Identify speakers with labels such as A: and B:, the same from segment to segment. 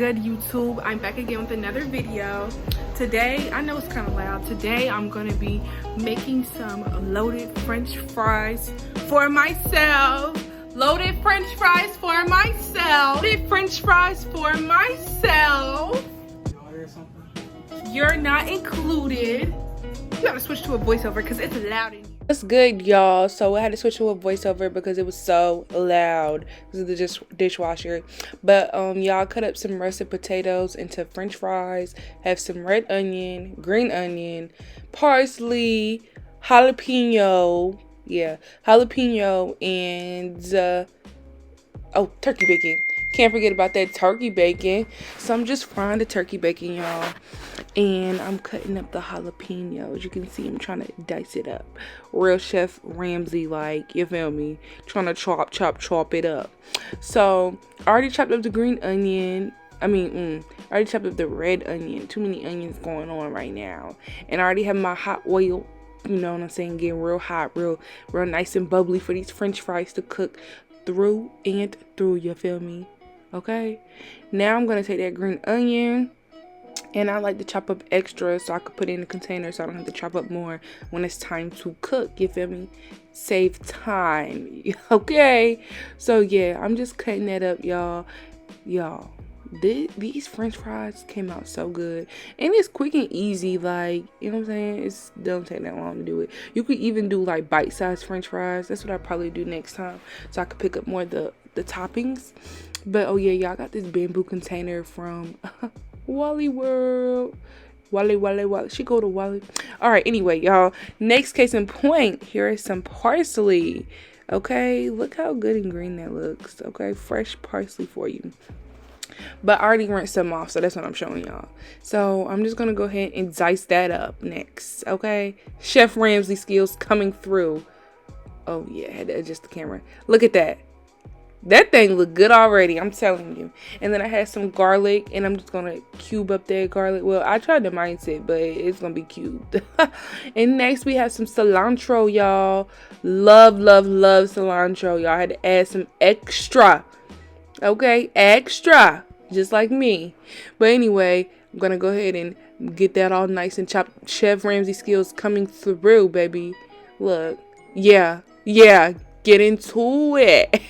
A: good, YouTube? I'm back again with another video. Today, I know it's kind of loud. Today, I'm going to be making some loaded French fries for myself. Loaded French fries for myself. Loaded French fries for myself. You're not included. You gotta switch to a voiceover because it's loud in here.
B: What's good, y'all? So I had to switch to a voiceover because it was so loud because of the dishwasher. But y'all cut up some russet potatoes into French fries. Have some red onion, green onion, parsley, jalapeno. Yeah, jalapeno and turkey bacon. Can't forget about that turkey bacon. So I'm just frying the turkey bacon, y'all. And I'm cutting up the jalapenos. You can see I'm trying to dice it up. Real Chef Ramsay, like, you feel me? Trying to chop it up. So, I already chopped up the green onion. I already chopped up the red onion. Too many onions going on right now. And I already have my hot oil. You know what I'm saying? Getting real hot, real nice and bubbly for these French fries to cook through and through. You feel me? Okay, now I'm gonna take that green onion, and I like to chop up extra so I could put it in the container so I don't have to chop up more when it's time to cook. You feel me? Save time. Okay, so yeah, I'm just cutting that up, y'all. These French fries came out so good, and it's quick and easy. Like, you know what I'm saying? It don't take that long to do it. You could even do like bite-sized French fries. That's what I probably do next time, so I could pick up more of the toppings. But oh yeah, y'all got this bamboo container from Wally World. Wally. She go to Wally. All right. Anyway, y'all. Next case in point. Here is some parsley. Okay, look how good and green that looks. Okay, fresh parsley for you. But I already rinsed some off, so that's what I'm showing y'all. So I'm just gonna go ahead and dice that up next. Okay, Chef Ramsay skills coming through. Oh yeah, I had to adjust the camera. Look at that. That thing look good already, I'm telling you. And then I had some garlic, and I'm just gonna cube up that garlic. Well, I tried to mince it, but it's gonna be cubed. And next we have some cilantro, y'all. Love cilantro, y'all. I had to add some extra. Okay, extra, just like me. But anyway, I'm gonna go ahead and get that all nice and chopped. Chef Ramsay skills coming through, baby. Look, yeah, get into it.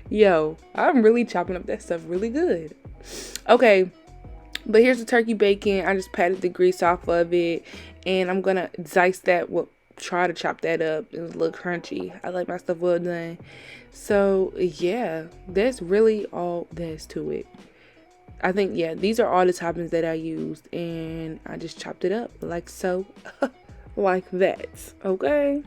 B: Yo, I'm really chopping up that stuff really good. Okay, but here's the turkey bacon. I just patted the grease off of it, and I'm gonna dice that. Try to chop that up. It was a little crunchy. I like my stuff well done. So yeah, that's really all there's to it. I think, yeah, these are all the toppings that I used, and I just chopped it up like so. Like that. Okay.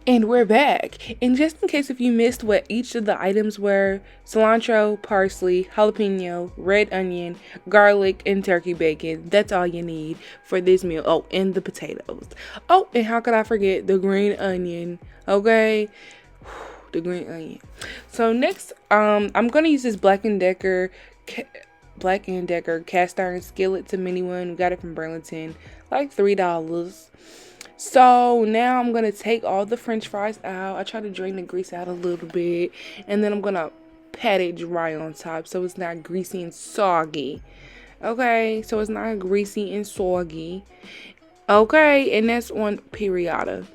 B: And we're back. And just in case if you missed what each of the items were, cilantro, parsley, jalapeno, red onion, garlic, and turkey bacon. That's all you need for this meal. Oh, and the potatoes. Oh, and how could I forget the green onion? Okay, the green onion. So next, I'm gonna use this Black & Decker cast iron skillet. It's a mini one. We got it from Burlington, like $3. So now I'm going to take all the French fries out. I try to drain the grease out a little bit. And then I'm going to pat it dry on top so it's not greasy and soggy. Okay, so it's not greasy and soggy. Okay, and that's on periota.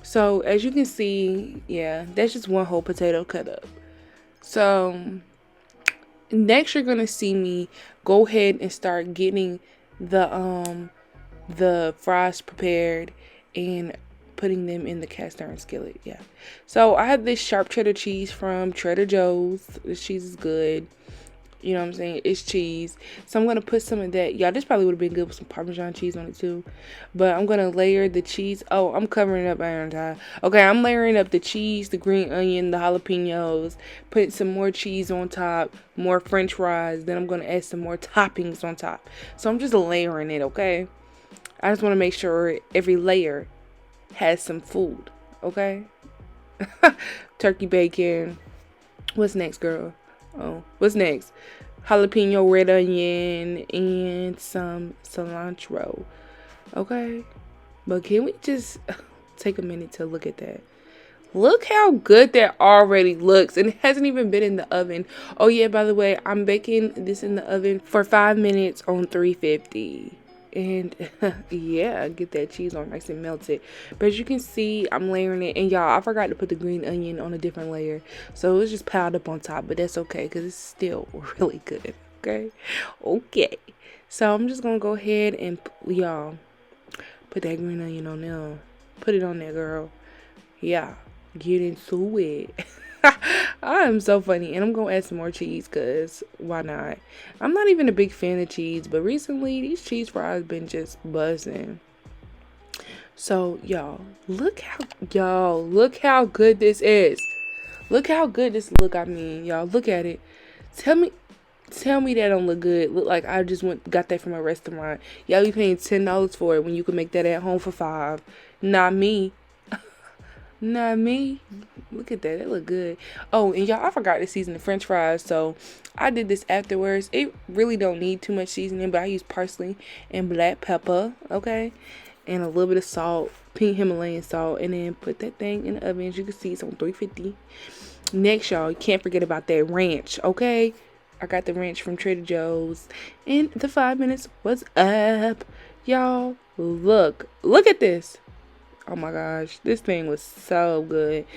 B: So as you can see, yeah, that's just one whole potato cut up. So next you're going to see me go ahead and start getting the fries prepared and putting them in the cast iron skillet. Yeah, so I have this sharp cheddar cheese from Trader Joe's. This cheese is good. You know what I'm saying? It's cheese. So I'm going to put some of that. Y'all, this probably would have been good with some Parmesan cheese on it too. But I'm going to layer the cheese. Oh, I'm covering it up, aren't I? Okay, I'm layering up the cheese, the green onion, the jalapenos. Put some more cheese on top. More french fries. Then I'm going to add some more toppings on top. So I'm just layering it, okay? I just want to make sure every layer has some food, okay? Turkey bacon. What's next, girl? Oh, what's next? Jalapeno, red onion, and some cilantro. Okay? But can we just take a minute to look at that? Look how good that already looks. And it hasn't even been in the oven. Oh, yeah, by the way, I'm baking this in the oven for 5 minutes on 350. And yeah, get that cheese on nice and melted. But as you can see, I'm layering it. And y'all, I forgot to put the green onion on a different layer. So it was just piled up on top. But that's okay, because it's still really good. Okay? Okay. So I'm just going to go ahead and, y'all, put that green onion on there. Put it on there, girl. Yeah. Get into it. I am so funny. And I'm going to add some more cheese because why not? I'm not even a big fan of cheese, but recently these cheese fries been just buzzing. So y'all, look how good this is. Look how good this look. I mean, y'all, look at it. Tell me that don't look good. Look like I just got that from a restaurant. Y'all be paying $10 for it when you can make that at home for $5. Not me. Not me. Look at that. That look good. Oh, and y'all, I forgot to season the french fries. So I did this afterwards. It really don't need too much seasoning, but I use parsley and black pepper. Okay. And a little bit of salt. Pink Himalayan salt. And then put that thing in the oven. As you can see, it's on 350. Next, y'all, you can't forget about that ranch. Okay. I got the ranch from Trader Joe's. And the 5 minutes was up. Y'all, look at this. Oh my gosh, this thing was so good.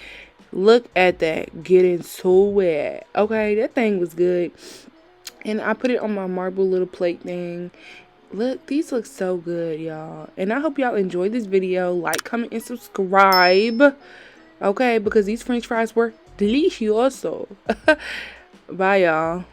B: Look at that. Getting so wet. Okay, that thing was good. And I put it on my marble little plate thing. Look, these look so good, y'all. And I hope y'all enjoyed this video. Like, comment, and subscribe. Okay, because these french fries were delicioso. Bye, y'all.